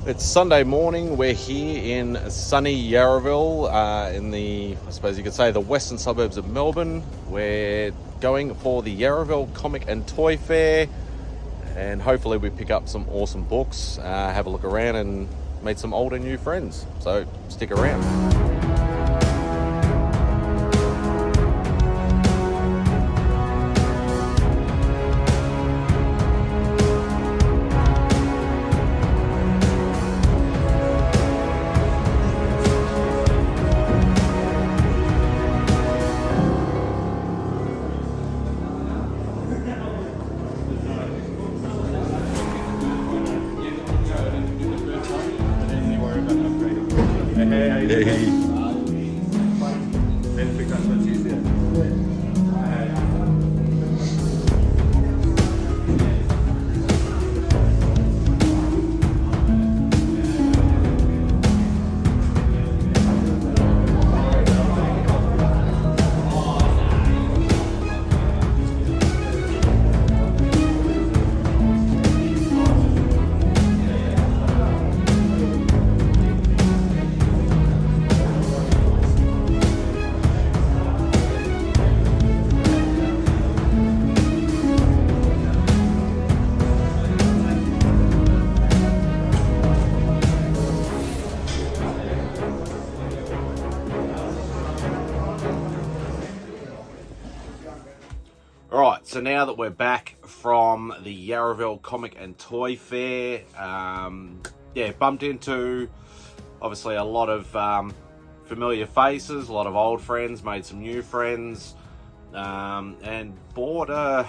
It's Sunday morning. We're here in sunny Yarraville, in the, I suppose you could say, the western suburbs of Melbourne. We're going for the Yarraville Comic and Toy Fair, and hopefully we pick up some awesome books, have a look around and meet some old and new friends. So stick around. Alright, so now that we're back from the Yarraville Comic and Toy Fair, bumped into obviously a lot of familiar faces, a lot of old friends, made some new friends, and bought a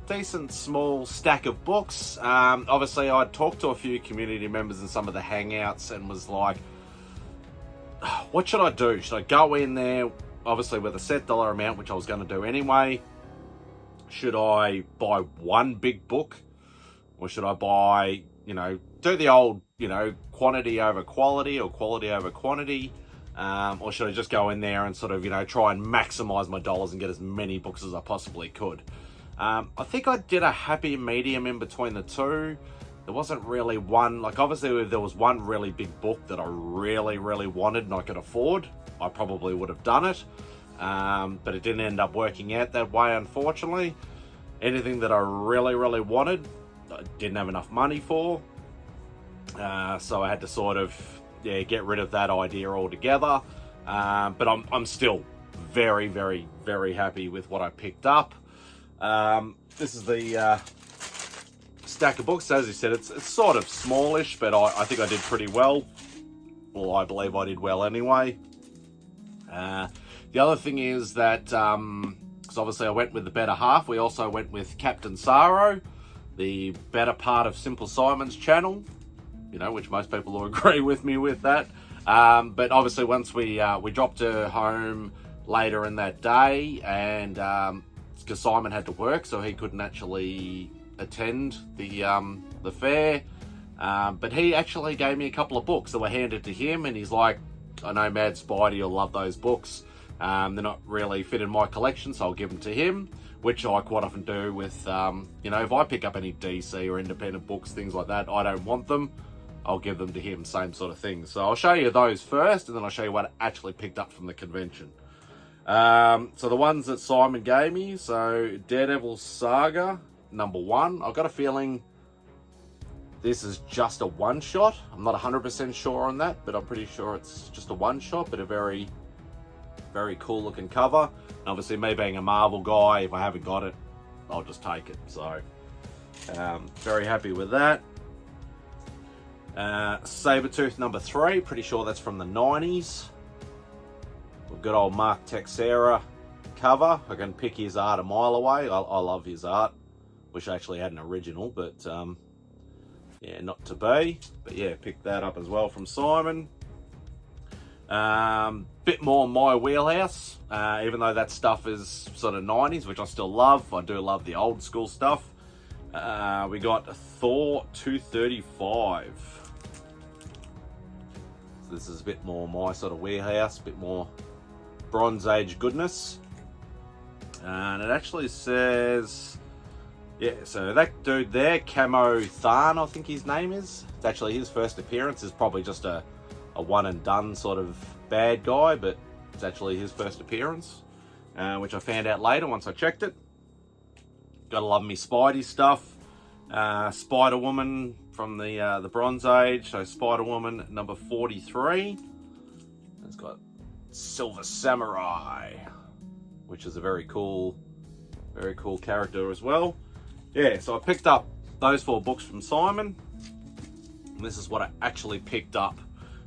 decent small stack of books. Obviously I talked to a few community members in some of the hangouts and was like, what should I do? Should I go in there, obviously with a set dollar amount, which I was going to do anyway? Should I buy one big book, or should I buy, do the old, quantity over quality or quality over quantity, or should I just go in there and sort of, try and maximize my dollars and get as many books as I possibly could? I think I did a happy medium in between the two. There wasn't really one, obviously if there was one really big book that I really, really wanted and I could afford, I probably would have done it. But it didn't end up working out that way, unfortunately. Anything that I really, really wanted, I didn't have enough money for. So I had to sort of, get rid of that idea altogether. But I'm still very, very, very happy with what I picked up. This is the stack of books. As you said, it's sort of smallish, but I think I did pretty well. Well, I believe I did well anyway. The other thing is that, because obviously I went with the better half, we also went with CaptainSaro, the better part of SimpleSimon's channel, which most people will agree with me with that. But obviously once we dropped her home later in that day, and because Simon had to work, so he couldn't actually attend the fair, but he actually gave me a couple of books that were handed to him, and he's like, I know Mad Spidey will love those books. They're not really fit in my collection, so I'll give them to him, which I quite often do with, if I pick up any DC or independent books, things like that, I don't want them, I'll give them to him, same sort of thing. So I'll show you those first, and then I'll show you what I actually picked up from the convention. So the ones that Simon gave me, so Daredevil Saga, #1. I've got a feeling this is just a one-shot. I'm not 100% sure on that, but I'm pretty sure it's just a one-shot, but a very, very cool looking cover. And obviously me being a Marvel guy, if I haven't got it, I'll just take it. So very happy with that. Sabretooth #3, pretty sure that's from the 90s. We've got old Mark Texera cover. I can pick his art a mile away. I love his art. Wish I actually had an original, but not to be. But yeah, picked that up as well from Simon. Bit more my wheelhouse, even though that stuff is sort of 90s, which I still love. I do love the old school stuff. We got Thor 235. So this is a bit more my sort of wheelhouse, a bit more Bronze Age goodness. And it actually says Yeah, so that dude there, Camo Tharn, I think his name is. It's actually his first appearance. Is probably just a one and done sort of bad guy, but it's actually his first appearance, which I found out later once I checked it. Gotta love me Spidey stuff. Spider-Woman from the Bronze Age, so Spider-Woman number 43. It's got Silver Samurai, which is a very cool character as well. Yeah, so I picked up those 4 books from Simon. And this is what I actually picked up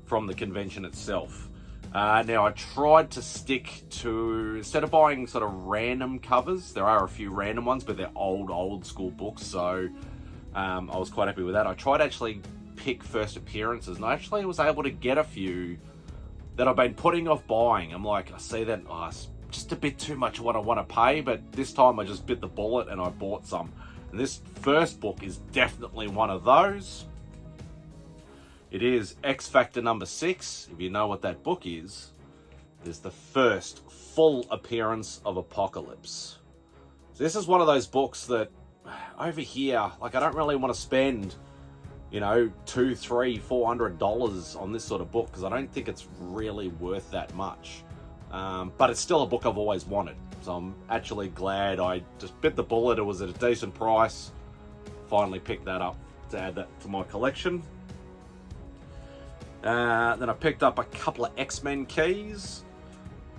from the convention itself. Now, I tried to stick to, instead of buying sort of random covers, there are a few random ones, but they're old school books, so I was quite happy with that. I tried to actually pick first appearances, and I actually was able to get a few that I've been putting off buying. I'm like, I see that, oh, it's just a bit too much of what I want to pay, but this time I just bit the bullet and I bought some. And this first book is definitely one of those. It is X Factor number 6. If you know what that book is, it's the first full appearance of Apocalypse. So this is one of those books that over here, like, I don't really want to spend, you know, $200, $300, $400 on this sort of book, because I don't think it's really worth that much. But it's still a book I've always wanted. So I'm actually glad I just bit the bullet. It was at a decent price. Finally picked that up to add that to my collection. Then I picked up a couple of X-Men keys.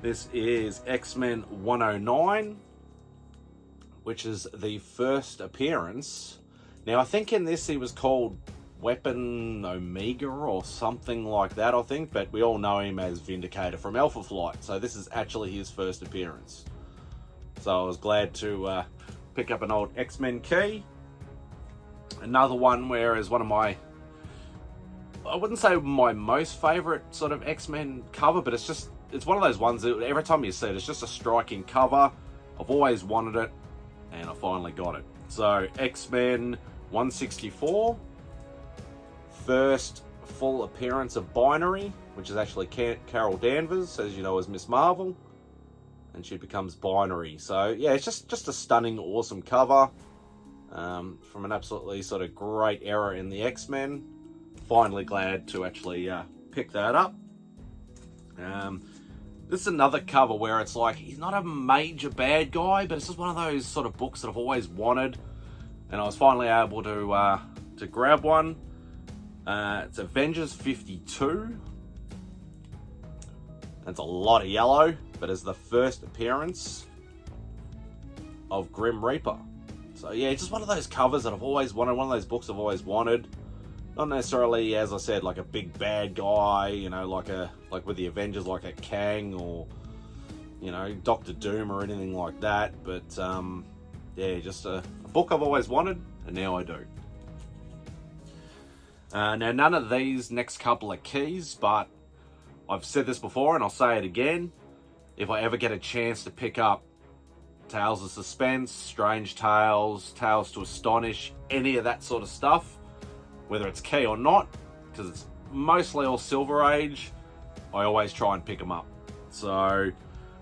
This is X-Men 109, which is the first appearance. Now, I think in this he was called Weapon Omega or something like that, I think, but we all know him as Vindicator from Alpha Flight, so this is actually his first appearance. So I was glad to pick up an old X-Men key. Another one where is one of my, I wouldn't say my most favourite sort of X-Men cover, but it's one of those ones that every time you see it, it's just a striking cover. I've always wanted it, and I finally got it. So X-Men 164, first full appearance of Binary, which is actually Carol Danvers, as you know, as Miss Marvel, and she becomes Binary. So yeah, it's just a stunning, awesome cover from an absolutely sort of great era in the X-Men. Finally glad to actually pick that up. This is another cover where it's like, he's not a major bad guy, but it's just one of those sort of books that I've always wanted, and I was finally able to grab one. It's Avengers 52. That's a lot of yellow, but it's the first appearance of Grim Reaper. So yeah, it's just one of those covers that I've always wanted, one of those books I've always wanted. Not necessarily, as I said, like a big bad guy, you know, like with the Avengers, like a Kang or, you know, Doctor Doom or anything like that. But yeah, just a book I've always wanted, and now I do. Now, none of these next couple are keys, but I've said this before and I'll say it again. If I ever get a chance to pick up Tales of Suspense, Strange Tales, Tales to Astonish, any of that sort of stuff, whether it's key or not, because it's mostly all Silver Age, I always try and pick them up. So I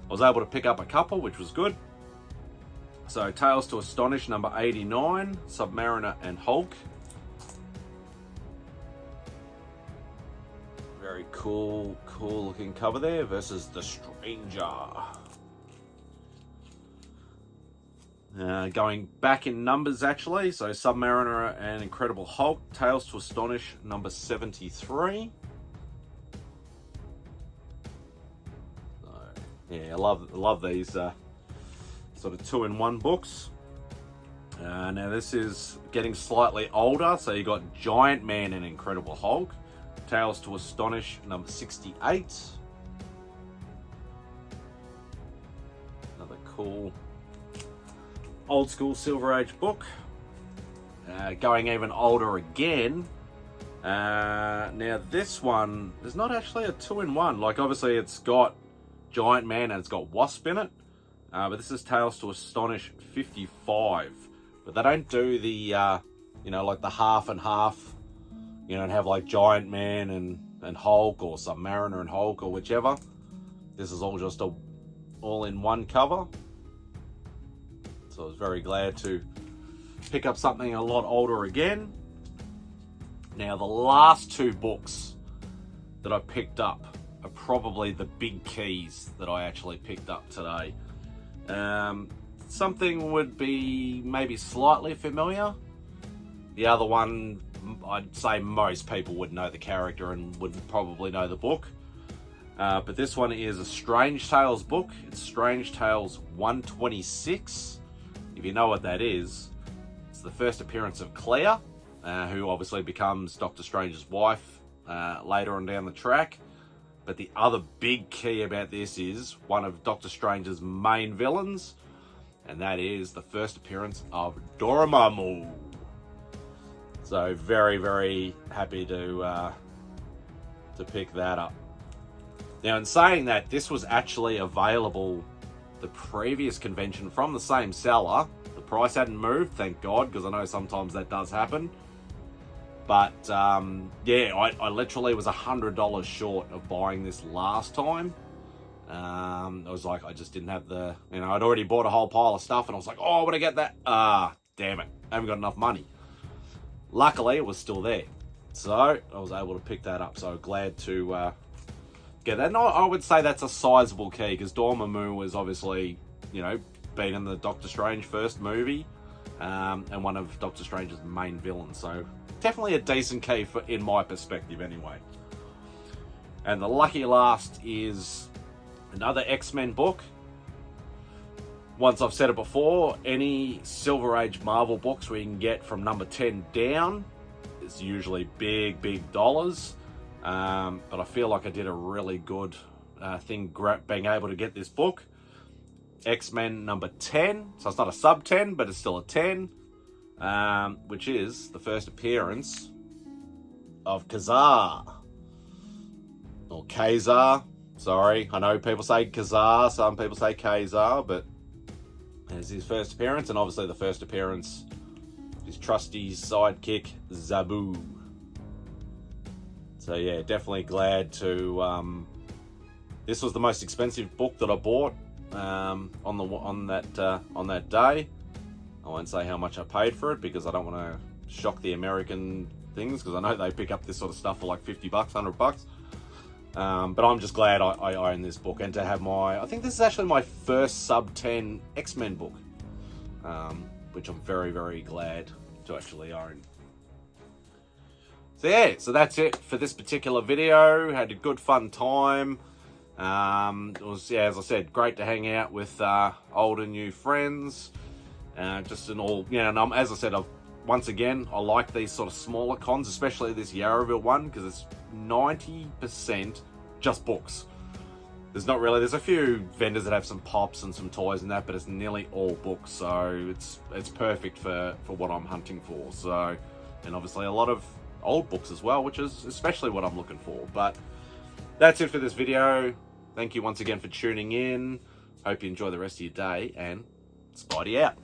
was able to pick up a couple, which was good. So Tales to Astonish number 89, Submariner and Hulk. Very cool looking cover there versus the Stranger. Going back in numbers actually, so Submariner and Incredible Hulk, Tales to Astonish number 73. So, yeah, I love these sort of 2-in-1 books. Now this is getting slightly older, so you got Giant Man and Incredible Hulk, Tales to Astonish number 68. Another cool old school Silver Age book. Going even older again. Now this one, there's not actually a 2-in-1. Like obviously it's got Giant Man and it's got Wasp in it. But this is Tales to Astonish 55. But they don't do the, you know, like the half and half, you know, and have like Giant Man and Hulk or Submariner and Hulk or whichever. This is all just a all-in-one cover. So I was very glad to pick up something a lot older again. Now, the last two books that I picked up are probably the big keys that I actually picked up today. Something would be maybe slightly familiar. The other one, I'd say most people would know the character and would probably know the book. But this one is a Strange Tales book. It's Strange Tales 126. If you know what that is, it's the first appearance of Claire, who obviously becomes Doctor Strange's wife later on down the track. But the other big key about this is one of Doctor Strange's main villains, and that is the first appearance of Dormammu. So very, very happy to pick that up. Now, in saying that, this was actually available the previous convention from the same seller. The price hadn't moved, thank God, because I know sometimes that does happen. But yeah, I literally was $100 short of buying this last time. I was like, I just didn't have the, I'd already bought a whole pile of stuff, and I was like, oh, I want to get that. Damn it, I haven't got enough money. Luckily, it was still there, so I was able to pick that up. So glad to get that. And I would say that's a sizable key, because Dormammu was obviously, been in the Doctor Strange first movie, and one of Doctor Strange's main villains. So definitely a decent key in my perspective, anyway. And the lucky last is another X-Men book. Once I've said it before, any Silver Age Marvel books we can get from number 10 down is usually big, big dollars. But I feel like I did a really good thing being able to get this book. X-Men number 10. So it's not a sub 10, but it's still a 10. Which is the first appearance of Kazar. Or Kazar. Sorry, I know people say Kazar, some people say Kazar, but it's his first appearance, and obviously the first appearance of his trusty sidekick, Zabu. So yeah, definitely glad to... this was the most expensive book that I bought on that day. I won't say how much I paid for it, because I don't want to shock the American things, because I know they pick up this sort of stuff for like $50, $100. But I'm just glad I own this book, and to have I think this is actually my first sub 10 X-Men book, which I'm very, very glad to actually own. So yeah, so that's it for this particular video. Had a good fun time. It was, yeah, as I said, great to hang out with old and new friends. Just in all, and as I said, once again, I like these sort of smaller cons, especially this Yarraville one, because it's 90% just books. There's a few vendors that have some pops and some toys and that, but it's nearly all books, so it's perfect for what I'm hunting for. So, and obviously a lot of old books as well, which is especially what I'm looking for. But that's it for this video. Thank you once again for tuning in. Hope you enjoy the rest of your day, and Spidey out.